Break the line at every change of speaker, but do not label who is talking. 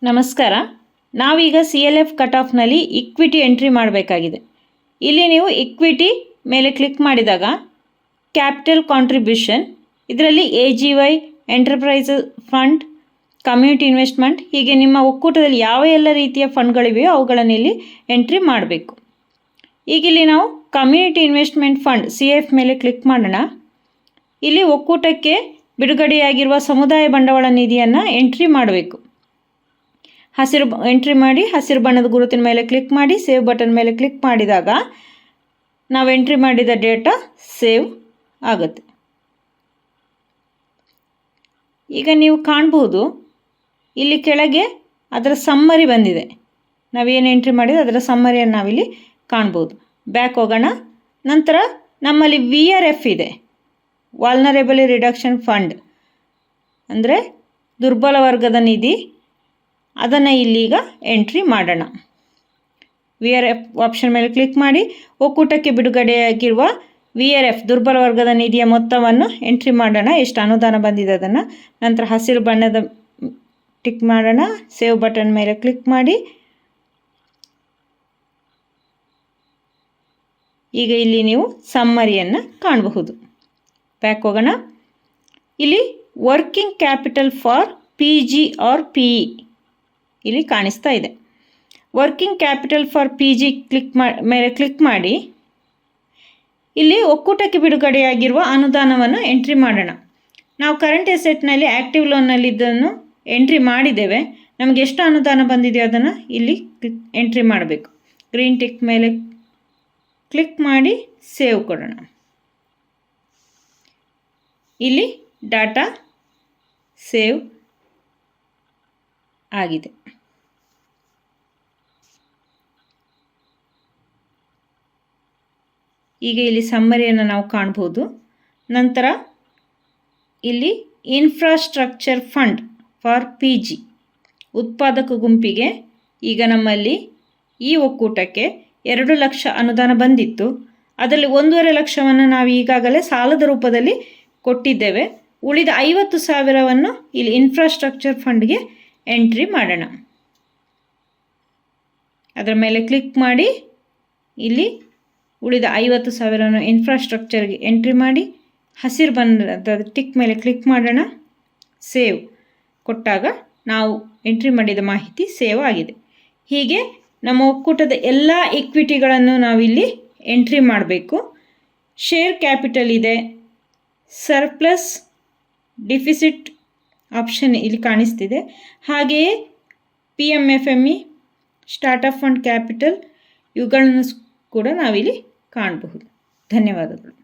ನಮಸ್ಕಾರ. ನಾವೀಗ CLF cut ಆಫ್ನಲ್ಲಿ equity entry ಮಾಡಬೇಕಾಗಿದೆ. ಇಲ್ಲಿ ನೀವು ಇಕ್ವಿಟಿ ಮೇಲೆ ಕ್ಲಿಕ್ ಮಾಡಿದಾಗ ಕ್ಯಾಪಿಟಲ್ ಕಾಂಟ್ರಿಬ್ಯೂಷನ್, ಇದರಲ್ಲಿ AGY, enterprise fund, community investment, ಹೀಗೆ ನಿಮ್ಮ ಒಕ್ಕೂಟದಲ್ಲಿ ಯಾವ ಎಲ್ಲ ರೀತಿಯ ಫಂಡ್ಗಳಿವೆಯೋ ಅವುಗಳನ್ನು ಇಲ್ಲಿ ಎಂಟ್ರಿ ಮಾಡಬೇಕು. ಈಗ ಇಲ್ಲಿ ನಾವು ಕಮ್ಯುನಿಟಿ ಇನ್ವೆಸ್ಟ್ಮೆಂಟ್ ಫಂಡ್ CF ಮೇಲೆ ಕ್ಲಿಕ್ ಮಾಡೋಣ. ಇಲ್ಲಿ ಒಕ್ಕೂಟಕ್ಕೆ ಬಿಡುಗಡೆಯಾಗಿರುವ ಸಮುದಾಯ ಬಂಡವಾಳ ನಿಧಿಯನ್ನು ಎಂಟ್ರಿ ಮಾಡಬೇಕು. ಎಂಟ್ರಿ ಮಾಡಿ ಹಸಿರು ಬಣ್ಣದ ಗುರುತಿನ ಮೇಲೆ ಕ್ಲಿಕ್ ಮಾಡಿ ಸೇವ್ ಬಟನ್ ಮೇಲೆ ಕ್ಲಿಕ್ ಮಾಡಿದಾಗ ನಾವು ಎಂಟ್ರಿ ಮಾಡಿದ ಡೇಟಾ ಸೇವ್ ಆಗುತ್ತೆ. ಈಗ ನೀವು ಕಾಣಬಹುದು ಇಲ್ಲಿ ಕೆಳಗೆ ಅದರ ಸಮ್ಮರಿ ಬಂದಿದೆ. ನಾವೇನು ಎಂಟ್ರಿ ಮಾಡಿದ್ರೆ ಅದರ ಸಮ್ಮರಿಯನ್ನು ನಾವಿಲ್ಲಿ ಕಾಣ್ಬೋದು. ಬ್ಯಾಕ್ ಹೋಗೋಣ. ನಂತರ ನಮ್ಮಲ್ಲಿ VRF ಇದೆ, ವಾಲ್ನರೇಬಲ್ ರಿಡಕ್ಷನ್ ಫಂಡ್, ಅಂದರೆ ದುರ್ಬಲ ವರ್ಗದ ನಿಧಿ. ಅದನ್ನು ಇಲ್ಲೀಗ ಎಂಟ್ರಿ ಮಾಡೋಣ. VRF ಆಪ್ಷನ್ ಮೇಲೆ ಕ್ಲಿಕ್ ಮಾಡಿ ಒಕ್ಕೂಟಕ್ಕೆ ಬಿಡುಗಡೆಯಾಗಿರುವ VRF ದುರ್ಬಲ ವರ್ಗದ ನಿಧಿಯ ಮೊತ್ತವನ್ನು ಎಂಟ್ರಿ ಮಾಡೋಣ, ಎಷ್ಟು ಅನುದಾನ ಬಂದಿದೆ ಅದನ್ನು. ನಂತರ ಹಸಿರು ಬಣ್ಣದ ಟಿಕ್ ಮಾಡೋಣ, ಸೇವ್ ಬಟನ್ ಮೇಲೆ ಕ್ಲಿಕ್ ಮಾಡಿ. ಈಗ ಇಲ್ಲಿ ನೀವು ಸಮ್ಮರಿಯನ್ನು ಕಾಣಬಹುದು. ಬ್ಯಾಕ್ ಹೋಗೋಣ. ಇಲ್ಲಿ working capital for PG or PE ಇಲ್ಲಿ ಕಾಣಿಸ್ತಾ ಇದೆ. ವರ್ಕಿಂಗ್ ಕ್ಯಾಪಿಟಲ್ ಫಾರ್ PG ಮೇಲೆ ಕ್ಲಿಕ್ ಮಾಡಿ ಇಲ್ಲಿ ಒಕ್ಕೂಟಕ್ಕೆ ಬಿಡುಗಡೆಯಾಗಿರುವ ಅನುದಾನವನ್ನು ಎಂಟ್ರಿ ಮಾಡೋಣ. ನಾವು ಕರೆಂಟ್ ಅಸೆಟ್ನಲ್ಲಿ ಆ್ಯಕ್ಟಿವ್ ಲೋನ್ನಲ್ಲಿ ಇದನ್ನು ಎಂಟ್ರಿ ಮಾಡಿದ್ದೇವೆ. ನಮಗೆ ಎಷ್ಟು ಅನುದಾನ ಬಂದಿದೆಯೋ ಅದನ್ನು ಇಲ್ಲಿ ಎಂಟ್ರಿ ಮಾಡಬೇಕು. ಗ್ರೀನ್ ಟಿಕ್ ಮೇಲೆ ಕ್ಲಿಕ್ ಮಾಡಿ ಸೇವ್ ಕೊಡೋಣ. ಇಲ್ಲಿ ಡಾಟಾ ಸೇವ್ ಆಗಿದೆ. ಈಗ ಇಲ್ಲಿ ಸಮ್ಮರಿಯನ್ನು ನಾವು ಕಾಣ್ಬೋದು. ನಂತರ ಇಲ್ಲಿ ಇನ್ಫ್ರಾಸ್ಟ್ರಕ್ಚರ್ ಫಂಡ್ ಫಾರ್ PG ಉತ್ಪಾದಕ ಗುಂಪಿಗೆ ಈಗ ನಮ್ಮಲ್ಲಿ ಈ ಒಕ್ಕೂಟಕ್ಕೆ 2 ಲಕ್ಷ ಅನುದಾನ ಬಂದಿತ್ತು. ಅದರಲ್ಲಿ 1.5 ಲಕ್ಷವನ್ನು ನಾವು ಈಗಾಗಲೇ ಸಾಲದ ರೂಪದಲ್ಲಿ ಕೊಟ್ಟಿದ್ದೇವೆ. ಉಳಿದ 50,000ವನ್ನು ಇಲ್ಲಿ ಇನ್ಫ್ರಾಸ್ಟ್ರಕ್ಚರ್ ಫಂಡ್ಗೆ ಎಂಟ್ರಿ ಮಾಡೋಣ. ಅದರ ಮೇಲೆ ಕ್ಲಿಕ್ ಮಾಡಿ ಇಲ್ಲಿ ಉಳಿದ 50,000ವನ್ನು ಇನ್ಫ್ರಾಸ್ಟ್ರಕ್ಚರ್ಗೆ ಎಂಟ್ರಿ ಮಾಡಿ ಹಸಿರು ಬಣ್ಣದ ಟಿಕ್ ಮೇಲೆ ಕ್ಲಿಕ್ ಮಾಡೋಣ. ಸೇವ್ ಕೊಟ್ಟಾಗ ನಾವು ಎಂಟ್ರಿ ಮಾಡಿದ ಮಾಹಿತಿ ಸೇವ್ ಆಗಿದೆ. ಹೀಗೆ ನಮ್ಮ ಒಕ್ಕೂಟದ ಎಲ್ಲ ಇಕ್ವಿಟಿಗಳನ್ನು ನಾವಿಲ್ಲಿ ಎಂಟ್ರಿ ಮಾಡಬೇಕು. ಶೇರ್ ಕ್ಯಾಪಿಟಲ್ ಇದೆ, ಸರ್ಪ್ಲಸ್, ಡಿಫಿಸಿಟ್ ಆಪ್ಷನ್ ಇಲ್ಲಿ ಕಾಣಿಸ್ತಿದೆ. ಹಾಗೆಯೇ PMFME, ಸ್ಟಾರ್ಟಪ್ ಫಂಡ್ ಕ್ಯಾಪಿಟಲ್, ಇವುಗಳನ್ನು ಕೂಡ ನಾವಿಲ್ಲಿ ಕಾಣಬಹುದು. ಧನ್ಯವಾದಗಳು.